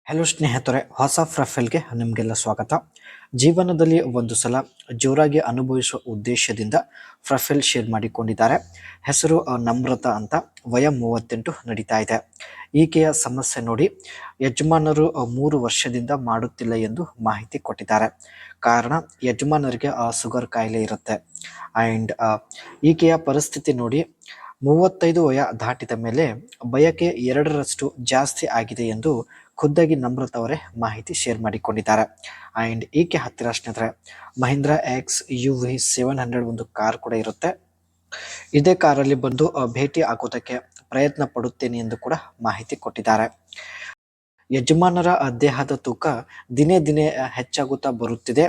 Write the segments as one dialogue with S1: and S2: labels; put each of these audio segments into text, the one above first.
S1: Hello ಸ್ನೇಹಿತರೆ, ಹೊಸ ಪ್ರೊಫೈಲ್ಗೆ ನಿಮಗೆಲ್ಲ ಸ್ವಾಗತ. ಜೀವನದಲ್ಲಿ ಒಂದು ಸಲ ಜೋರಾಗಿ ಅನುಭವಿಸುವ ಉದ್ದೇಶದಿಂದ ಪ್ರೊಫೈಲ್ ಶೇರ್ ಮಾಡಿಕೊಂಡಿದ್ದಾರೆ. ಹೆಸರು ನಮ್ರತಾ ಅಂತ, ವಯ 38 ನಡೀತಾ ಇದೆ. ಈಕೆಯ ಸಮಸ್ಯೆ ನೋಡಿ, ಯಜಮಾನರು 3 ವರ್ಷದಿಂದ ಮಾಡುತ್ತಿಲ್ಲ ಎಂದು ಮಾಹಿತಿ ಕೊಟ್ಟಿದ್ದಾರೆ. ಕಾರಣ, ಯಜಮಾನರಿಗೆ ಶುಗರ್ ಕಾಯಿಲೆ ಇರುತ್ತೆ. ಆ್ಯಂಡ್ ಈಕೆಯ ಪರಿಸ್ಥಿತಿ ನೋಡಿ, 35 ವಯ ದಾಟಿದ ಮೇಲೆ ಬಯಕೆ 2ರಷ್ಟು ಜಾಸ್ತಿ ಆಗಿದೆ ಎಂದು ಖುದ್ದಾಗಿ ನಮ್ರತ್ ಅವರೇ ಮಾಹಿತಿ ಶೇರ್ ಮಾಡಿಕೊಂಡಿದ್ದಾರೆ. ಆ್ಯಂಡ್ ಈಕೆ ಹತ್ತಿರ ಸ್ನೇಹಿತರೆ ಮಹೀಂದ್ರಾ XUV 700 ಒಂದು ಕಾರ್ ಕೂಡ ಇರುತ್ತೆ. ಇದೇ ಕಾರಲ್ಲಿ ಬಂದು ಭೇಟಿ ಆಗೋದಕ್ಕೆ ಪ್ರಯತ್ನ ಪಡುತ್ತೇನೆ ಎಂದು ಕೂಡ ಮಾಹಿತಿ ಕೊಟ್ಟಿದ್ದಾರೆ. ಯಜಮಾನರ ದೇಹದ ತೂಕ ದಿನೇ ದಿನೇ ಹೆಚ್ಚಾಗುತ್ತಾ ಬರುತ್ತಿದೆ.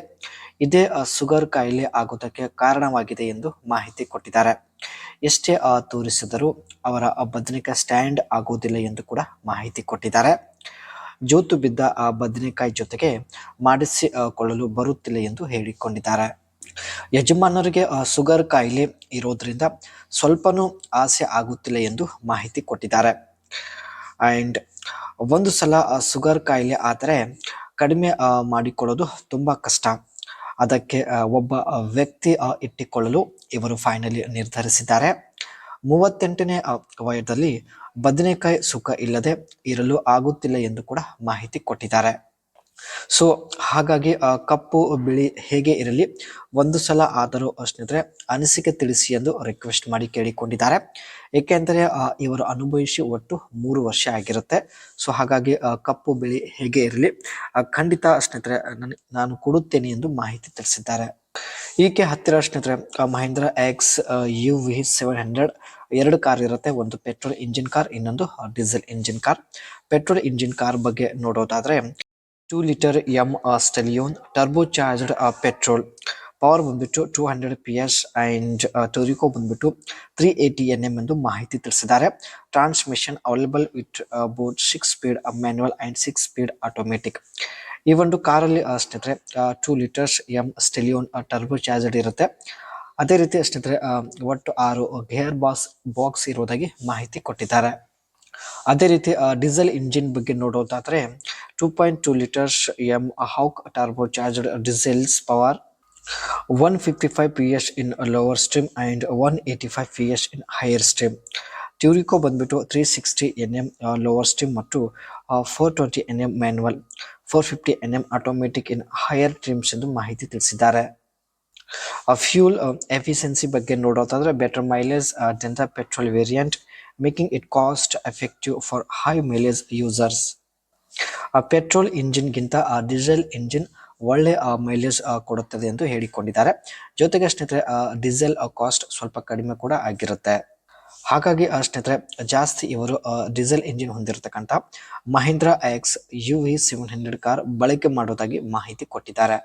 S1: ಇದೇ ಶುಗರ್ ಕಾಯಿಲೆ ಆಗೋದಕ್ಕೆ ಕಾರಣವಾಗಿದೆ ಎಂದು ಮಾಹಿತಿ ಕೊಟ್ಟಿದ್ದಾರೆ. ಎಷ್ಟೇ ತೋರಿಸಿದರೂ ಅವರ ಬದನೆಕಾಯಿ ಸ್ಟ್ಯಾಂಡ್ ಆಗೋದಿಲ್ಲ ಎಂದು ಕೂಡ ಮಾಹಿತಿ ಕೊಟ್ಟಿದ್ದಾರೆ. ಜೋತು ಬಿದ್ದ ಬದನೆಕಾಯಿ ಜೊತೆಗೆ ಮಾಡಿಸಿಕೊಳ್ಳಲು ಬರುತ್ತಿಲ್ಲ ಎಂದು ಹೇಳಿಕೊಂಡಿದ್ದಾರೆ. ಯಜಮಾನರಿಗೆ ಶುಗರ್ ಕಾಯಿಲೆ ಇರೋದ್ರಿಂದ ಸ್ವಲ್ಪನೂ ಆಸೆ ಆಗುತ್ತಿಲ್ಲ ಎಂದು ಮಾಹಿತಿ ಕೊಟ್ಟಿದ್ದಾರೆ. ಆ್ಯಂಡ್ ಒಂದು ಸಲ ಶುಗರ್ ಕಾಯಿಲೆ ಆದರೆ ಕಡಿಮೆ ಮಾಡಿಕೊಳ್ಳೋದು ತುಂಬ ಕಷ್ಟ. ಅದಕ್ಕೆ ಒಬ್ಬ ವ್ಯಕ್ತಿ ಇಟ್ಟುಕೊಳ್ಳಲು ಇವರು ಫೈನಲಿ ನಿರ್ಧರಿಸಿದ್ದಾರೆ. 38ನೇ ವಯದಲ್ಲಿ ಬದನೆಕಾಯಿ ಸುಖ ಇಲ್ಲದೆ ಇರಲು ಆಗುತ್ತಿಲ್ಲ ಎಂದು ಕೂಡ ಮಾಹಿತಿ ಕೊಟ್ಟಿದ್ದಾರೆ. ಸೊ ಹಾಗಾಗಿ ಕಪ್ಪು ಬಿಳಿ ಹೇಗೆ ಇರಲಿ, ಒಂದು ಸಲ ಆದರೂ ಸ್ನೇಹಿತರೆ ಅನಿಸಿಕೆ ತಿಳಿಸಿ ಎಂದು ರಿಕ್ವೆಸ್ಟ್ ಮಾಡಿ ಕೇಳಿಕೊಂಡಿದ್ದಾರೆ. ಏಕೆಂದರೆ ಇವರು ಅನುಭವಿಸಿ ಒಟ್ಟು 3 ವರ್ಷ ಆಗಿರುತ್ತೆ. ಸೊ ಹಾಗಾಗಿ ಕಪ್ಪು ಬಿಳಿ ಹೇಗೆ ಇರಲಿ, ಖಂಡಿತ ಸ್ನೇಹಿತರೆ ನಾನು ಕೊಡುತ್ತೇನೆ ಎಂದು ಮಾಹಿತಿ ತಿಳಿಸಿದ್ದಾರೆ. ಈಕೆ ಹತ್ತಿರ ಸ್ನೇಹಿತರೆ ಮಹೀಂದ್ರಾ XUV 700 2 ಕಾರ್ ಇರುತ್ತೆ. ಒಂದು ಪೆಟ್ರೋಲ್ ಇಂಜಿನ್ ಕಾರ್, ಇನ್ನೊಂದು diesel engine car. Petrol engine car ಬಗ್ಗೆ ನೋಡೋದಾದ್ರೆ 2 litre Stallion turbocharged petrol, power ಬಂದ್ಬಿಟ್ಟು 200 PS ಆ್ಯಂಡ್ ಟೊರಿಕೋ ಬಂದ್ಬಿಟ್ಟು 380 Nm ಎಂದು ಮಾಹಿತಿ ತಿಳಿಸಿದ್ದಾರೆ. Transmission available with both 6 speed manual and 6 speed automatic. ಈ ಒಂದು ಕಾರಲ್ಲಿ ಸ್ನೇಹಿತರೆ 2 ಲೀಟರ್ಸ್ ಸ್ಟೆಲಿಯೋನ್ ಟರ್ಬೋ ಚಾರ್ಜ್ಡ್ ಇರುತ್ತೆ. ಅದೇ ರೀತಿ ಸ್ನೇಹಿತರೆ ಒಟ್ಟು 6 ಗೇರ್ ಬಾಕ್ಸ್ ಇರುವುದಾಗಿ ಮಾಹಿತಿ ಕೊಟ್ಟಿದ್ದಾರೆ. ಅದೇ ರೀತಿ ಡೀಸೆಲ್ ಇಂಜಿನ್ ಬಗ್ಗೆ ನೋಡೋದಾದ್ರೆ 2.2 litres Hawk turbocharged diesels power 155 PS in lower trim and 185 PS in higher trim. Torque ಬಂದ್ಬಿಟ್ಟು 360 Nm ಲೋವರ್ ಸ್ಟ್ರೀಮ್ ಮತ್ತು 420 Nm manual, 450 Nm automatic in higher trims ಎಂದು ಮಾಹಿತಿ ತಿಳಿಸಿದ್ದಾರೆ. ಫ್ಯೂಲ್ ಎಫಿಷಿಯನ್ಸಿ ಬಗ್ಗೆ ನೋಡೋದಾದ್ರೆ better mileage than the petrol variant, making it cost effective for high mileage users. Petrol ಇಂಜಿನ್ಗಿಂತ diesel engine ಒಳ್ಳೆ mileage ಕೊಡುತ್ತದೆ ಎಂದು ಹೇಳಿಕೊಂಡಿದ್ದಾರೆ. ಜೊತೆಗೆ ಸ್ನೇಹಿತರೆ ಡೀಸೆಲ್ ಕಾಸ್ಟ್ ಸ್ವಲ್ಪ ಕಡಿಮೆ ಕೂಡ ಆಗಿರುತ್ತೆ. ಹಾಗಾಗಿ ಸ್ನೇಹಿತರೆ ಜಾಸ್ತಿ ಇವರು ಡೀಸೆಲ್ ಇಂಜಿನ್ ಹೊಂದಿರತಕ್ಕಂಥ ಮಹೀಂದ್ರಾ XUV 700 ಕಾರ್ ಬಳಕೆ ಮಾಡೋದಾಗಿ ಮಾಹಿತಿ ಕೊಟ್ಟಿದ್ದಾರೆ.